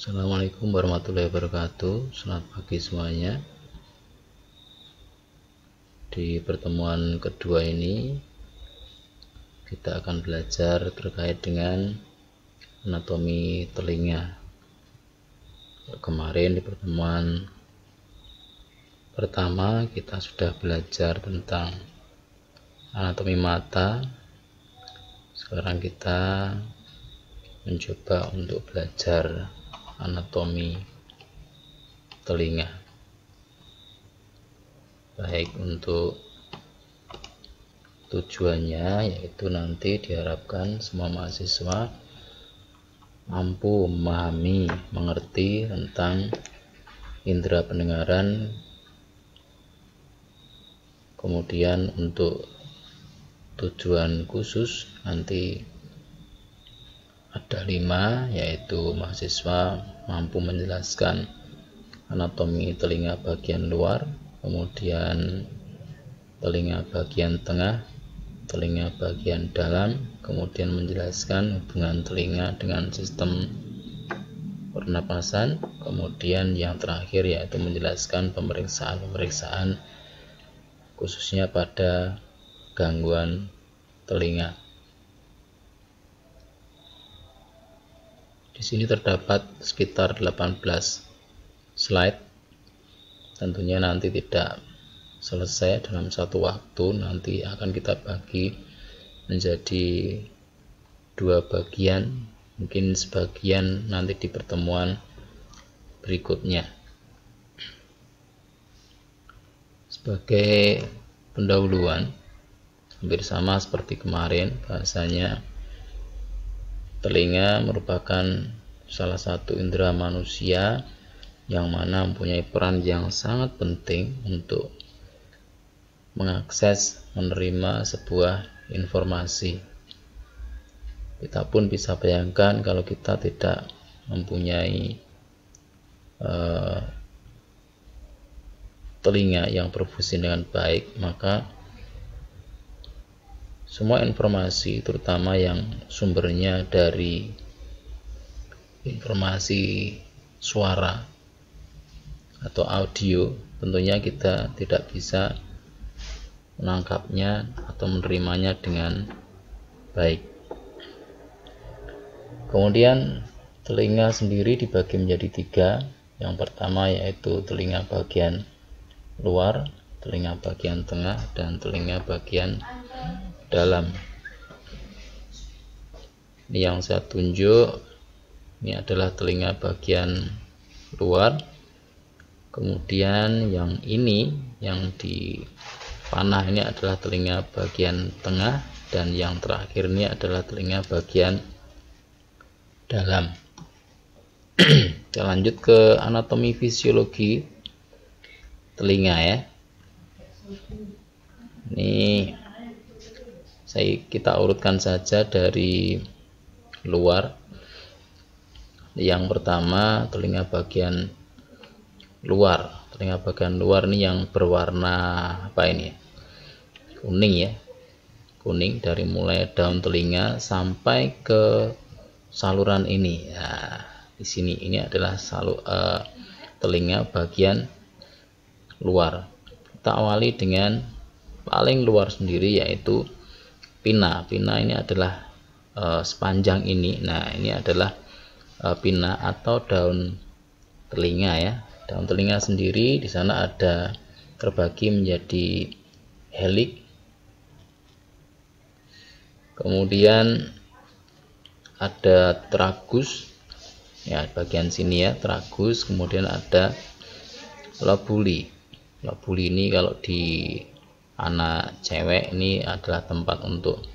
Assalamualaikum warahmatullahi wabarakatuh. Selamat pagi semuanya. Di pertemuan kedua ini kita akan belajar terkait dengan anatomi telinga. Kemarin di pertemuan pertama kita sudah belajar tentang anatomi mata. Sekarang kita mencoba untuk belajar anatomi telinga. Baik, untuk tujuannya yaitu nanti diharapkan semua mahasiswa mampu memahami, mengerti tentang indera pendengaran. Kemudian untuk tujuan khusus nanti ada 5, yaitu mahasiswa mampu menjelaskan anatomi telinga bagian luar, kemudian telinga bagian tengah, telinga bagian dalam, kemudian menjelaskan hubungan telinga dengan sistem pernapasan, kemudian yang terakhir yaitu menjelaskan pemeriksaan khususnya pada gangguan telinga. Di sini terdapat sekitar 18 slide. Tentunya nanti tidak selesai dalam satu waktu, nanti akan kita bagi menjadi 2 bagian, mungkin sebagian nanti di pertemuan berikutnya. Sebagai pendahuluan, hampir sama seperti kemarin, bahasanya telinga merupakan salah satu indera manusia yang mana mempunyai peran yang sangat penting untuk mengakses, menerima sebuah informasi. Kita pun bisa bayangkan kalau kita tidak mempunyai telinga yang berfungsi dengan baik, maka semua informasi, terutama yang sumbernya dari informasi suara atau audio, tentunya kita tidak bisa menangkapnya atau menerimanya dengan baik. Kemudian telinga sendiri dibagi menjadi 3. Yang pertama yaitu telinga bagian luar, telinga bagian tengah, dan telinga bagian dalam. Ini yang saya tunjuk, ini adalah telinga bagian luar. Kemudian yang ini, yang di panah ini adalah telinga bagian tengah, dan yang terakhir ini adalah telinga bagian dalam. Kita lanjut ke anatomi fisiologi telinga ya. Ini kita urutkan saja dari luar. Yang pertama telinga bagian luar. Telinga bagian luar ini yang berwarna apa ini? Kuning ya. Kuning dari mulai daun telinga sampai ke saluran ini. Nah, di sini ini adalah telinga bagian luar. Kita awali dengan paling luar sendiri yaitu pinna. Pinna ini adalah sepanjang ini. Nah, ini adalah pinna atau daun telinga ya. Daun telinga sendiri di sana ada terbagi menjadi helix. Kemudian ada tragus ya, bagian sini ya, tragus. Kemudian ada lobuli. Lobuli ini kalau di anak cewek ini adalah tempat untuk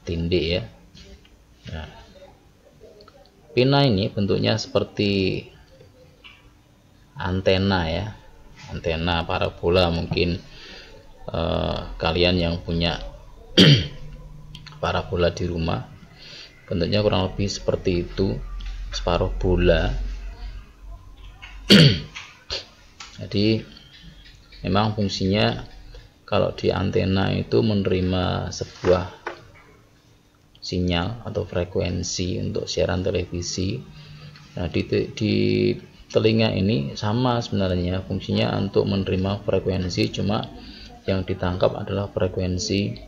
tindik ya. Nah, pinna ini bentuknya seperti antena ya, antena parabola. Mungkin kalian yang punya parabola di rumah, bentuknya kurang lebih seperti itu, separuh bola. Jadi memang fungsinya kalau di antena itu menerima sebuah sinyal atau frekuensi untuk siaran televisi Nah, di telinga ini sama sebenarnya fungsinya untuk menerima frekuensi, cuma yang ditangkap adalah frekuensi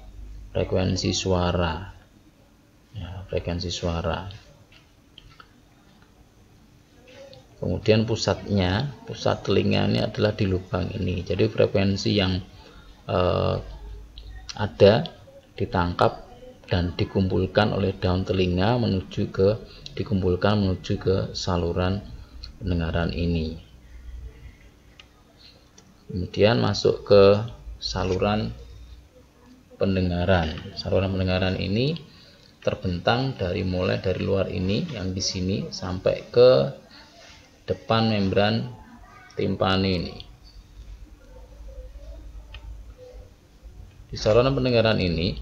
suara. Ya, frekuensi suara. Kemudian pusat telinga ini adalah di lubang ini. Jadi frekuensi yang ada ditangkap dan dikumpulkan oleh daun telinga dikumpulkan menuju ke saluran pendengaran ini. Kemudian masuk ke saluran pendengaran. Saluran pendengaran ini terbentang mulai dari luar ini yang di sini sampai ke depan membran timpani ini. Di saluran pendengaran ini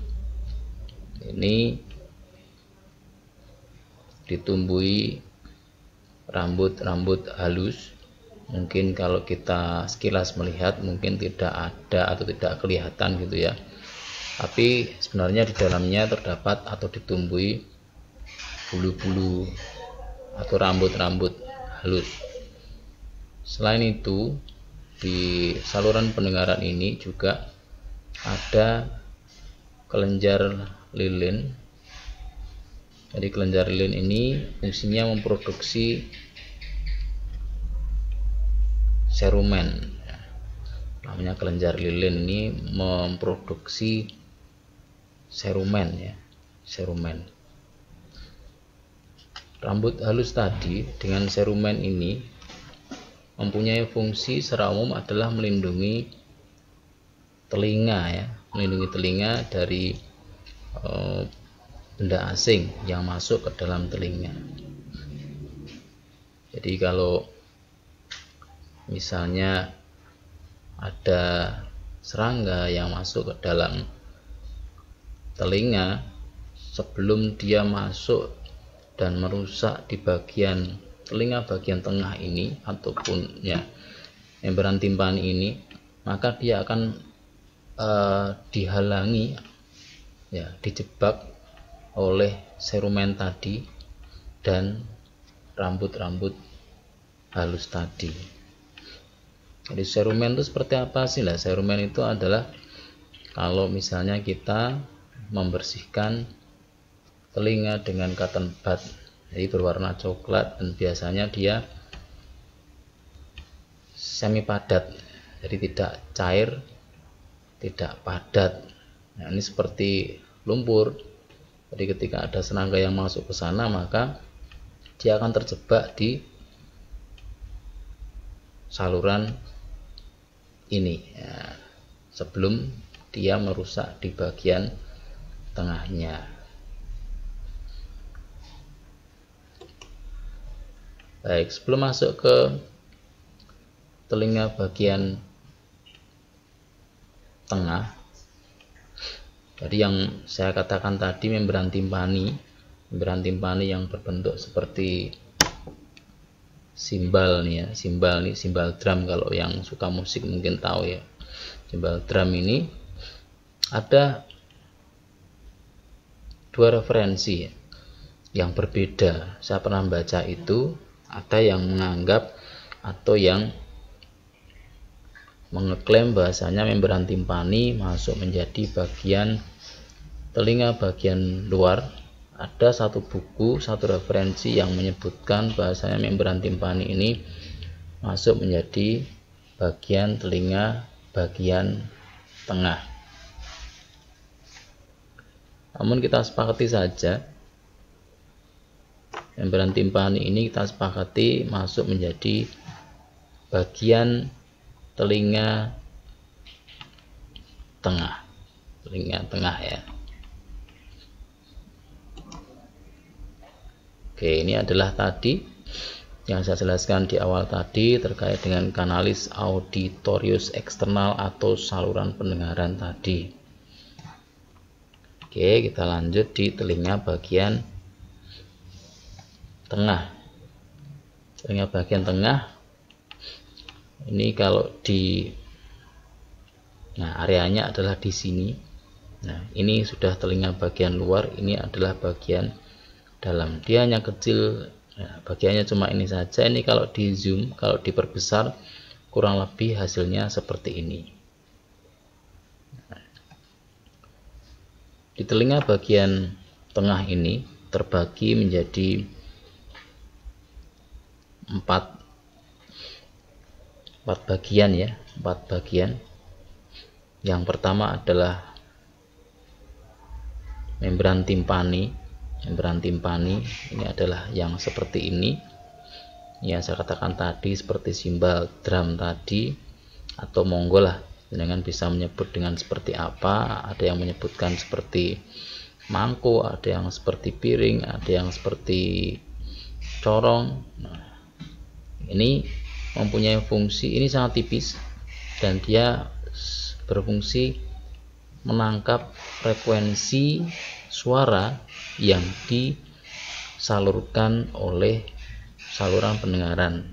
ditumbuhi rambut-rambut halus. Mungkin kalau kita sekilas melihat mungkin tidak ada atau tidak kelihatan gitu ya. Tapi sebenarnya di dalamnya terdapat atau ditumbuhi bulu-bulu atau rambut-rambut halus. Selain itu, di saluran pendengaran ini juga ada kelenjar lilin. Jadi kelenjar lilin ini fungsinya memproduksi serumen. Namanya kelenjar lilin ini memproduksi serumen ya, serumen. Rambut halus tadi dengan serumen ini mempunyai fungsi secara umum adalah melindungi telinga ya, melindungi telinga dari benda asing yang masuk ke dalam telinga. Jadi kalau misalnya ada serangga yang masuk ke dalam telinga, sebelum dia masuk dan merusak di bagian telinga bagian tengah ini ataupun ya membran timpani ini, maka dia akan dihalangi ya, dijebak oleh serumen tadi dan rambut-rambut halus tadi. Jadi serumen itu seperti apa sih lah? Serumen itu adalah kalau misalnya kita membersihkan telinga dengan cotton bud, jadi berwarna coklat dan biasanya dia semi padat, jadi tidak cair, tidak padat. Nah, ini seperti lumpur. Jadi ketika ada serangga yang masuk ke sana, maka dia akan terjebak di saluran ini ya, sebelum dia merusak di bagian tengahnya. Baik, sebelum masuk ke telinga bagian tengah, jadi yang saya katakan tadi membran timpani yang berbentuk seperti simbal nih ya, simbal drum. Kalau yang suka musik mungkin tahu ya, simbal drum ini ada dua referensi ya, yang berbeda. Saya pernah baca itu, ada yang menganggap atau yang mengeklaim bahasanya membran timpani masuk menjadi bagian telinga bagian luar. Ada satu buku, satu referensi yang menyebutkan bahasanya membran timpani ini masuk menjadi bagian telinga bagian tengah. Namun kita sepakati saja membran timpani ini kita sepakati masuk menjadi bagian telinga tengah ya. Oke, ini adalah tadi yang saya jelaskan di awal tadi terkait dengan kanalis auditorius eksternal atau saluran pendengaran tadi. Oke, kita lanjut di telinga bagian tengah. Telinga bagian tengah ini kalau areanya adalah di sini. Nah, ini sudah telinga bagian luar, ini adalah bagian dalam. Dia hanya kecil Nah, bagiannya cuma ini saja. Ini kalau di zoom, kalau diperbesar, kurang lebih hasilnya seperti ini. Di telinga bagian tengah ini terbagi menjadi 4 bagian ya, 4 bagian. Yang pertama adalah membran timpani. Membran timpani ini adalah yang seperti ini. Ya, saya katakan tadi seperti simbol drum tadi, atau monggo lah, dengan bisa menyebut dengan seperti apa. Ada yang menyebutkan seperti mangkuk, ada yang seperti piring, ada yang seperti corong. Nah, ini mempunyai fungsi, ini sangat tipis dan dia berfungsi menangkap frekuensi suara yang disalurkan oleh saluran pendengaran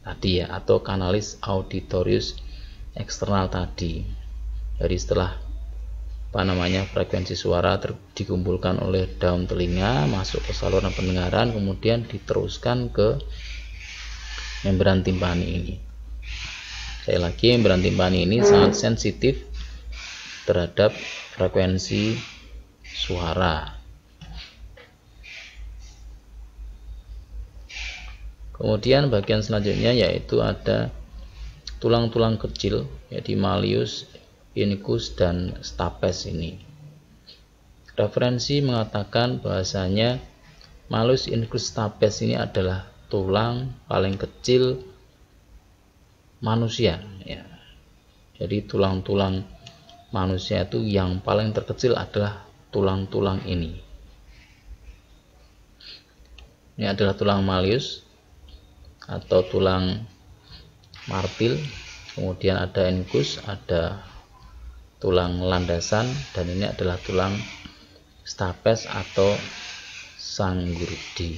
tadi ya, atau kanalis auditorius eksternal tadi. Jadi setelah frekuensi suara dikumpulkan oleh daun telinga, masuk ke saluran pendengaran, kemudian diteruskan ke membran timpani ini. Sekali lagi, membran timpani ini sangat sensitif terhadap frekuensi suara. Kemudian bagian selanjutnya yaitu ada tulang-tulang kecil, yaitu malleus, incus, dan stapes ini. Referensi mengatakan bahwasanya malleus, incus, stapes ini adalah tulang paling kecil manusia ya. Jadi tulang-tulang manusia itu yang paling terkecil adalah tulang-tulang ini. Ini adalah tulang malleus atau tulang martil, kemudian ada incus, ada tulang landasan, dan ini adalah tulang stapes atau sanggurdi.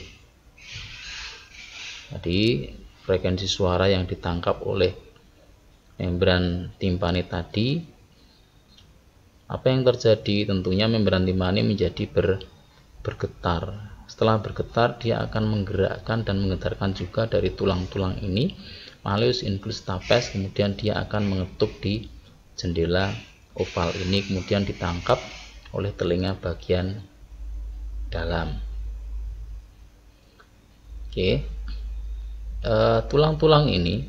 Jadi frekuensi suara yang ditangkap oleh membran timpani tadi, apa yang terjadi? Tentunya membran timpani menjadi bergetar. Setelah bergetar, dia akan menggerakkan dan menggetarkan juga dari tulang-tulang ini, malleus, incus, stapes. Kemudian dia akan mengetuk di jendela oval ini, kemudian ditangkap oleh telinga bagian dalam. Oke, tulang-tulang ini,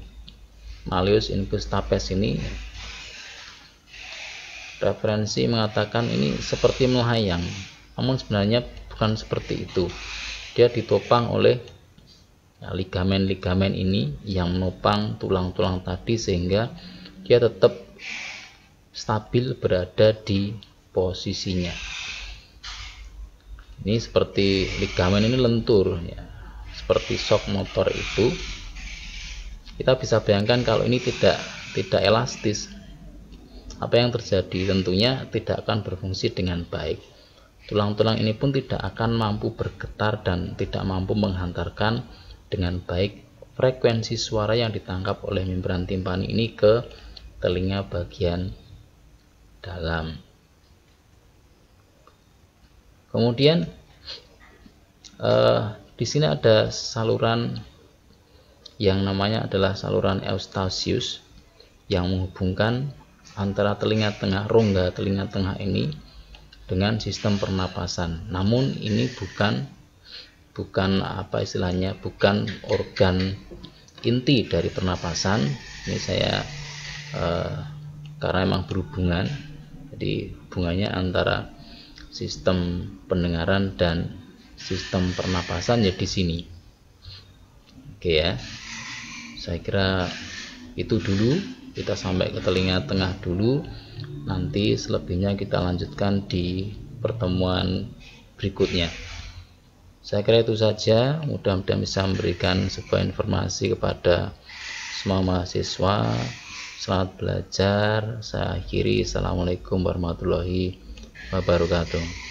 malleus, incus, stapes ini, referensi mengatakan ini seperti melayang, namun sebenarnya bukan seperti itu. Dia ditopang oleh ligamen-ligamen ini yang menopang tulang-tulang tadi, sehingga dia tetap stabil berada di posisinya. Ini seperti ligamen ini lentur ya, seperti shock motor itu. Kita bisa bayangkan kalau ini tidak elastis, apa yang terjadi? Tentunya tidak akan berfungsi dengan baik. Tulang-tulang ini pun tidak akan mampu bergetar dan tidak mampu menghantarkan dengan baik frekuensi suara yang ditangkap oleh membran timpani ini ke telinga bagian dalam. Kemudian di sini ada saluran yang namanya adalah saluran Eustachius yang menghubungkan antara telinga tengah, rongga telinga tengah ini dengan sistem pernapasan. Namun ini bukan apa istilahnya, bukan organ inti dari pernapasan. Ini saya karena memang berhubungan, jadi hubungannya antara sistem pendengaran dan sistem pernapasan ya di sini. Oke ya, saya kira itu dulu, kita sampai ke telinga tengah dulu. Nanti selebihnya kita lanjutkan di pertemuan berikutnya. Saya kira itu saja, mudah-mudahan bisa memberikan sebuah informasi kepada semua mahasiswa. Selamat belajar. Saya akhiri. Assalamualaikum warahmatullahi wabarakatuh.